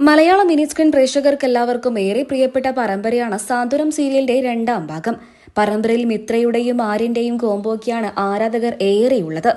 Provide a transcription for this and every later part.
മലയാള mini screen പ്രേക്ഷകർക്ക് എല്ലാവർക്കും ഏറെ പ്രിയപ്പെട്ട പരമ്പരയാണ് സാന്ത്വനം സീരിയലിന്റെ രണ്ടാം ഭാഗം. പരമ്പരയിൽ മിത്രയുടെയും ആര്യന്റെയും കോംബോയ്ക്കാണ് ആരാധകർ ഏറെയുള്ളത്.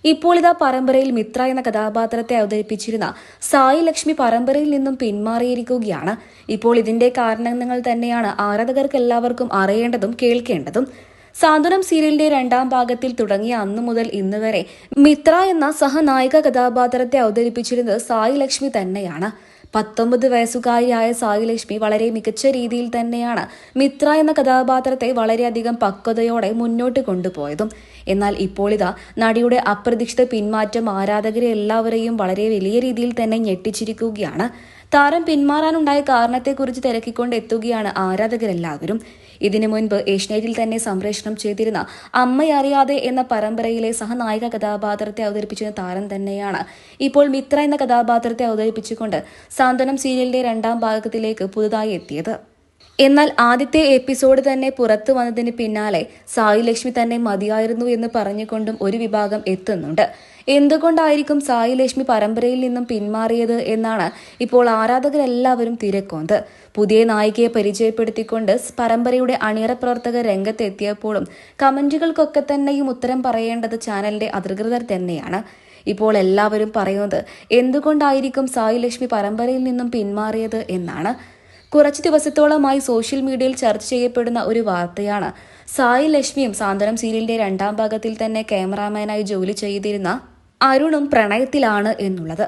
ഇപ്പോൾ ഇതാ പരമ്പരയിൽ മിത്ര എന്ന കഥാപാത്രത്തെ അവതരിപ്പിച്ചിരുന്ന സായി ലക്ഷ്മി പരമ്പരയിൽ നിന്നും പിന്മാറിയിരിക്കുകയാണ്. ഇപ്പോൾ ഇതിന്റെ കാരണങ്ങൾ തന്നെയാണ് ആരാധകർക്ക് എല്ലാവർക്കും അറിയേണ്ടതും കേൾക്കേണ്ടതും. സാന്ത്വനം സീരിയലിന്റെ രണ്ടാം ഭാഗത്തിൽ തുടങ്ങിയ അന്നു മുതൽ ഇന്ന് വരെ മിത്ര എന്ന സഹനായിക കഥാപാത്രത്തെ അവതരിപ്പിച്ചിരുന്നത് സായി ലക്ഷ്മി തന്നെയാണ്. 19 വയസ്സുകാരിയായ സായി ലക്ഷ്മി വളരെ മികച്ച രീതിയിൽ തന്നെയാണ് മിത്ര എന്ന കഥാപാത്രത്തെ വളരെയധികം പക്വതയോടെ മുന്നോട്ട് കൊണ്ടുപോയതും. എന്നാൽ ഇപ്പോൾ ഇതാ നടിയുടെ അപ്രതീക്ഷിത പിന്മാറ്റം ആരാധകരെ എല്ലാവരെയും വളരെ വലിയ രീതിയിൽ തന്നെ ഞെട്ടിച്ചിരിക്കുകയാണ്. താരം പിന്മാറാനുണ്ടായ കാരണത്തെക്കുറിച്ച് തിരക്കിക്കൊണ്ട് എത്തുകയാണ് ആരാധകരെല്ലാവരും. ഇതിനു മുൻപ് ഏഷ്യനെറ്റിൽ തന്നെ സംപ്രേഷണം ചെയ്തിരുന്ന അമ്മയറിയാതെ എന്ന പരമ്പരയിലെ സഹനായിക കഥാപാത്രത്തെ അവതരിപ്പിച്ചിരുന്ന താരം തന്നെയാണ് ഇപ്പോൾ മിത്ര എന്ന കഥാപാത്രത്തെ അവതരിപ്പിച്ചുകൊണ്ട് സാന്ത്വനം സീരിയലിന്റെ രണ്ടാം ഭാഗത്തിലേക്ക് പുതുതായി എത്തിയത്. എന്നാൽ ആദ്യത്തെ എപ്പിസോഡ് തന്നെ പുറത്തു വന്നതിന് പിന്നാലെ സായി ലക്ഷ്മി തന്നെ മതിയായിരുന്നു എന്ന് പറഞ്ഞുകൊണ്ടും ഒരു വിഭാഗം എത്തുന്നുണ്ട്. എന്തുകൊണ്ടായിരിക്കും സായി ലക്ഷ്മി പരമ്പരയിൽ നിന്നും പിന്മാറിയത് എന്നാണ് ഇപ്പോൾ ആരാധകരെല്ലാവരും തിരക്കുന്നത്. പുതിയ നായികയെ പരിചയപ്പെടുത്തിക്കൊണ്ട് പരമ്പരയുടെ അണിയറ പ്രവർത്തകർ രംഗത്തെത്തിയപ്പോഴും കമന്റുകൾക്കൊക്കെ തന്നെയും ഉത്തരം പറയേണ്ടത് ചാനലിന്റെ അധികൃതർ തന്നെയാണ്. ഇപ്പോൾ എല്ലാവരും പറയുന്നത് എന്തുകൊണ്ടായിരിക്കും സായി ലക്ഷ്മി പരമ്പരയിൽ നിന്നും പിന്മാറിയത് എന്നാണ്. കുറച്ചു ദിവസത്തോളമായി സോഷ്യൽ മീഡിയയിൽ ചർച്ച ചെയ്യപ്പെടുന്ന ഒരു വാർത്തയാണ് സായി ലക്ഷ്മിയും സാന്ത്വനം സീരിയലിന്റെ രണ്ടാം ഭാഗത്തിൽ തന്നെ ക്യാമറാമാനായി ജോലി ചെയ്തിരുന്ന അരുണും പ്രണയത്തിലാണ് എന്നുള്ളത്.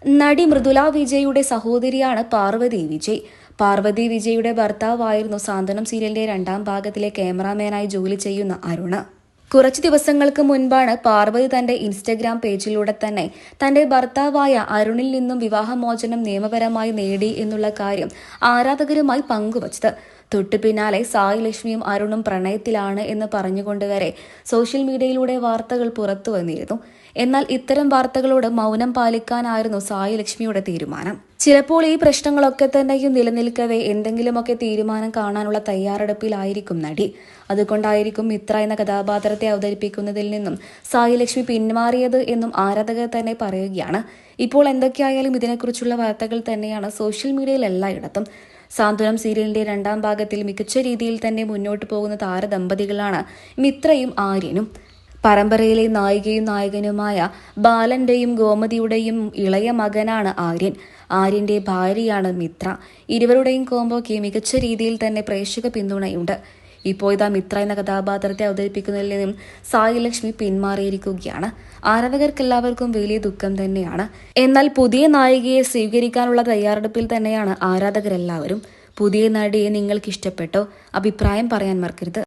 നടി മൃദുല വിജയുടെ സഹോദരിയാണ് പാർവതി വിജയ്. പാർവതി വിജയുടെ ഭർത്താവായിരുന്നു സാന്ത്വനം സീരിയലിന്റെ രണ്ടാം ഭാഗത്തിലെ ക്യാമറാമാനായി ജോലി ചെയ്യുന്ന അരുണ്. കുറച്ചു ദിവസങ്ങൾക്ക് മുൻപാണ് പാർവതി തന്റെ ഇൻസ്റ്റഗ്രാം പേജിലൂടെ തന്നെ തന്റെ ഭർത്താവായ അരുണിൽ നിന്നും വിവാഹമോചനം നിയമപരമായി നേടി എന്നുള്ള കാര്യം ആരാധകരുമായി പങ്കുവച്ചത്. തൊട്ടു പിന്നാലെ സായി ലക്ഷ്മിയും അരുണും പ്രണയത്തിലാണ് എന്ന് പറഞ്ഞുകൊണ്ട് വരെ സോഷ്യൽ മീഡിയയിലൂടെ വാർത്തകൾ പുറത്തു വന്നിരുന്നു. എന്നാൽ ഇത്തരം വാർത്തകളോട് മൗനം പാലിക്കാനായിരുന്നു സായി ലക്ഷ്മിയുടെ തീരുമാനം. ചിലപ്പോൾ ഈ പ്രശ്നങ്ങളൊക്കെ തന്നെയും നിലനിൽക്കവേ എന്തെങ്കിലുമൊക്കെ തീരുമാനം കാണാനുള്ള തയ്യാറെടുപ്പിലായിരിക്കും നടി. അതുകൊണ്ടായിരിക്കും മിത്ര എന്ന കഥാപാത്രത്തെ അവതരിപ്പിക്കുന്നതിൽ നിന്നും സായി ലക്ഷ്മി പിന്മാറിയത് എന്നും ആരാധകർ തന്നെ പറയുകയാണ്. ഇപ്പോൾ എന്തൊക്കെയായാലും ഇതിനെക്കുറിച്ചുള്ള വാർത്തകൾ തന്നെയാണ് സോഷ്യൽ മീഡിയയിൽ എല്ലായിടത്തും. സാന്ത്വനം സീരിയലിന്റെ രണ്ടാം ഭാഗത്തിൽ മികച്ച രീതിയിൽ തന്നെ മുന്നോട്ട് പോകുന്ന താരദമ്പതികളാണ് മിത്രയും ആര്യനും. പരമ്പരയിലെ നായികയും നായകനുമായ ബാലന്റെയും ഗോമതിയുടെയും ഇളയ മകനാണ് ആര്യൻ. ആര്യന്റെ ഭാര്യയാണ് മിത്ര. ഇരുവരുടെയും കോംബോയ്ക്ക് മികച്ച രീതിയിൽ തന്നെ പ്രേക്ഷക പിന്തുണയുണ്ട്. ഇപ്പോൾ ഇതാ മിത്ര എന്ന കഥാപാത്രത്തെ അവതരിപ്പിക്കുന്നതിൽ നിന്നും സായി ലക്ഷ്മി പിന്മാറിയിരിക്കുകയാണ്. ആരാധകർക്കെല്ലാവർക്കും വലിയ ദുഃഖം തന്നെയാണ്. എന്നാൽ പുതിയ നായികയെ സ്വീകരിക്കാനുള്ള തയ്യാറെടുപ്പിൽ തന്നെയാണ് ആരാധകരെല്ലാവരും. പുതിയ നടിയെ നിങ്ങൾക്ക് ഇഷ്ടപ്പെട്ടോ? അഭിപ്രായം പറയാൻ മറക്കരുത്.